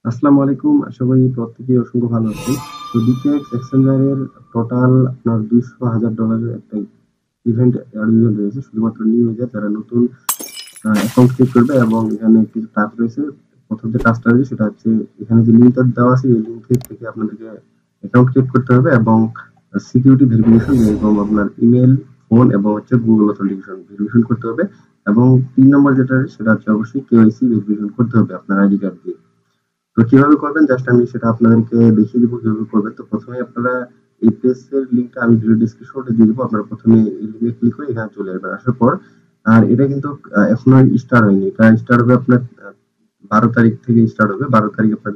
আসসালামু আলাইকুম। আশা করি প্রত্যেকেই অসংখ্য ভালো আছেন। তো BKEX এক্সচেঞ্জারের টোটাল আপনার $200,000 একটা ইভেন্ট রয়েছে শুধুমাত্র নিউ ইউজার যারা নতুন অ্যাকাউন্ট ক্রিয়েট করবে এবং এখানে কিছু টাস্ক রয়েছে। প্রথম যে টাস্কটা রয়েছে সেটা হচ্ছে এখানে যে লিঙ্কটা দেওয়া আছে এই লিঙ্ক থেকে আপনাদেরকে অ্যাকাউন্ট ক্রিয়েট করতে হবে এবং সিকিউরিটি ভেরিফিকেশন যেরকম আপনার ইমেল, ফোন এবং হচ্ছে গুগল অথেন্টিকেশন ভেরিফিকেশন করতে হবে এবং 3 নম্বর যেটা সেটা হচ্ছে অবশ্যই KYC ভেরিফিকেশন করতে হবে আপনার আইডি কার্ড দিয়ে। তো কিভাবে করবেন জাস্ট আমি সেটা আপনাদেরকে দেখিয়ে দিব কিভাবে করবেন। তো প্রথমে আপনারা এই পেজের লিংকটা আমি ভিডিও ডেসক্রিপশনে দিয়ে দিব। আপনারা প্রথমে এই লিংকে ক্লিক করে এখানে চলে আসবেন। আসার পর আর এটা কিন্তু এখনো স্টার্ট হয়নি। এটা স্টার্ট হবে আপনার 12 তারিখ থেকে স্টার্ট হবে। 12 তারিখ আপনার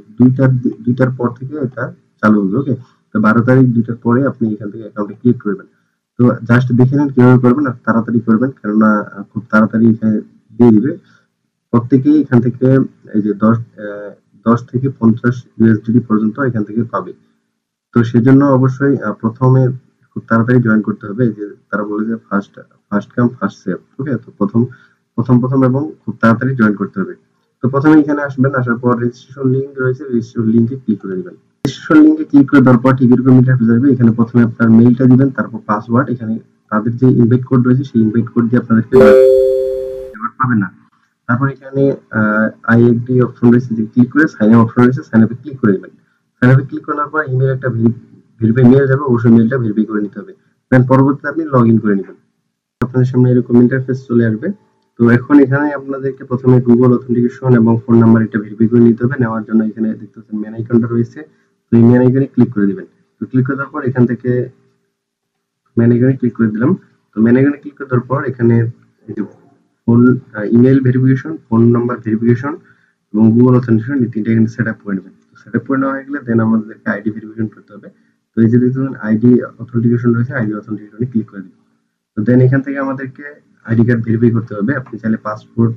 2টার পর থেকে এটা চালু হবে। ওকে, তো 12 তারিখ 2টার পরে আপনি এখান থেকে অ্যাকাউন্টে ক্লিক করবেন। তো জাস্ট দেখে নেন কিভাবে করবেন আর তাড়াতাড়ি করবেন, কেননা খুব তাড়াতাড়ি এখানে দিয়ে দিবে। প্রত্যেকেই এখান থেকে এই যে 10 থেকে 50 USDT পর্যন্ত এখান থেকে পাবে। তো সেজন্য অবশ্যই প্রথমে খুব তাড়াতাড়ি জয়েন করতে হবে। এই যে তারা বলে যে ফার্স্ট কাম ফার্স্ট সেভ। ওকে, তো প্রথম এবং খুব তাড়াতাড়ি জয়েন করতে হবে। তো প্রথমে এখানে আসবেন, আসার পর রেজিস্ট্রেশন লিংক রয়েছে, রেজিস্ট্রেশন লিংকে ক্লিক করে দিবেন। রেজিস্ট্রেশন লিংকে ক্লিক করে দেওয়ার পর ঠিক এরকম ইন্টারফেস আসবে। এখানে প্রথমে আপনার মেইলটা দিবেন, তারপর পাসওয়ার্ড। এখানে তাদের যে ইনভাইট কোড রয়েছে সেই ইনভাইট কোড দিয়ে আপনাদেরকে পাবেন না। তারপর এখানে আই এগ্রি অপশন রয়েছে, যে ক্লিক করে সাইন আপ অপশন রয়েছে, সাইন আপে ক্লিক করে দিবেন। সাইন আপে ক্লিক করার পর ইমেল একটা ভেরিফাই মেল যাবে, অবশ্যই মেলটা ভেরিফাই করে নিতে হবে। দেন পরবর্তীতে আপনি লগইন করে নেবেন। আপনাদের সামনে এরকম ইন্টারফেস চলে আসবে। তো এখন এখানে আপনাদেরকে প্রথমে গুগল অথেন্টিকেশন এবং ফোন নাম্বার এটা ভেরিফাই করে নিতে হবে। নেওয়ার জন্য এখানে দেখতে পাচ্ছেন মেন আইকনটা রয়েছে, তো এই মেন আইকনে ক্লিক করে দিবেন। তো ক্লিক করে দেওয়ার পর এখান থেকে মেন আইকনে ক্লিক করে দিলাম। তো মেন আইকনে ক্লিক করে দেওয়ার পর এখানে এই যে phone email verification, phone number verification এবং গুগল অথেন্টিকেশন এই তিনটা এখানে সেট আপ করে নেবেন। তো সেট আপ করে নেওয়া হয়ে গেলে দেন আমাদেরকে আইডি ভেরিফিকেশন করতে হবে। তো এই যে দেখছেন আইডি অথেন্টিকেশন রয়েছে, আইডি অথেন্টিকেশনে ক্লিক করে দিবেন। তো দেন এখান থেকে আমাদেরকে আইডি কার্ড ভেরিফাই করতে হবে। আপনি চাইলে পাসপোর্ট,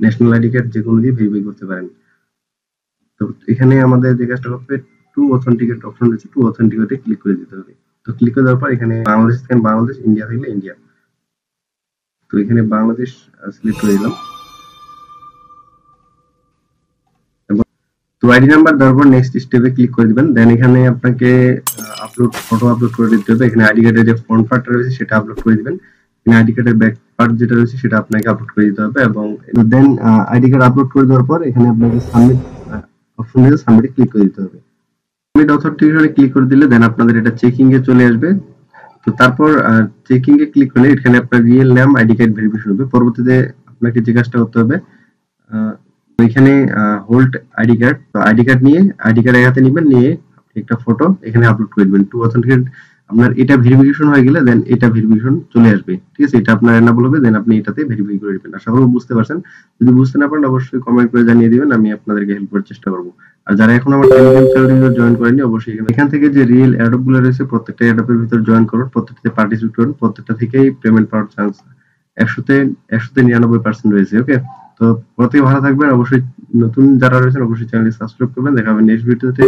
ন্যাশনাল আইডি কার্ড যেকোনো দিয়ে ভেরিফাই করতে পারেন। তো এখানে আমাদের যে কাজটা করতে টু অথেন্টিকেট অপশন রয়েছে, টু অথেন্টিকেটে ক্লিক করে দিতে হবে। তো ক্লিক করে দেওয়ার পর এখানে বাংলাদেশ থেকে বাংলাদেশ, ইন্ডিয়া থেকে ইন্ডিয়া। তো এখানে বাংলাদেশ সিলেক্ট করে দিলাম। তো আইডি নাম্বার দেওয়ার পর নেক্সট স্টেপে ক্লিক করে দিবেন। দেন এখানে আপনাকে ফটো আপলোড করে দিতে হবে। এখানে আইডি কার্ডের যে ফ্রন্ট পার্টটা রয়েছে সেটা আপলোড করে দিবেন। এখানে আইডি কার্ডের ব্যাক পার্ট যেটা রয়েছে সেটা আপনাকে আপলোড করে দিতে হবে এবং দেন আইডি কার্ড আপলোড করে দেওয়ার পর এখানে আপনাকে সাবমিট অপশন রয়েছে, সাবমিটে ক্লিক করে দিতে হবে। সাবমিট অথেন্টিকেশনে ক্লিক করে দিলে দেন আপনাদের এটা চেকিং এ চলে আসবে। তো তারপর চেকিং এ ক্লিক করলে এখানে আপনার রিয়েল নাম আইডি কার্ড ভেরিফিকেশন হবে। পরবর্তীতে আপনাকে যে কাজটা করতে হবে, এখানে হোল্ড আইডি কার্ড, তো আইডি কার্ড নিয়ে আইডি কার্ড এক হাতে নেবেন, নিয়ে একটা ফটো এখানে আপলোড করে দিবেন। টু অথেন্টিকেট আপনার এটা ভেরিফিকেশন হয়ে গেলে দেন এটা ভেরিফিকেশন চলে আসবে। ঠিক আছে, এটা আপনার এনাবল হবে, দেন আপনি এটাতে ভেরিফাই করে দিবেন। আশা করি বুঝতে পারছেন। যদি বুঝতে না পারেন অবশ্যই কমেন্ট করে জানিয়ে দিবেন, আমি আপনাদেরকে হেল্প করার চেষ্টা করব। আর যারা এখন আমার টেলিগ্রাম চ্যানেলটি জয়েন করেনি অবশ্যই এখান থেকে যে রিয়েল এয়ারড্রপ গুলো রয়েছে প্রত্যেকটা এয়ারড্রপের ভিতর জয়েন করুন, প্রত্যেকটাতে পার্টিসিপেট করুন, প্রত্যেকটা থেকেই পেমেন্ট পাওয়ার চান্স 100-99% রয়েছে। ওকে, তো প্রত্যেকে ভালো থাকবেন। অবশ্যই নতুন যারা রয়েছেন অবশ্যই চ্যানেলটি সাবস্ক্রাইব করবেন। দেখা হবে নেক্সট ভিডিওতে।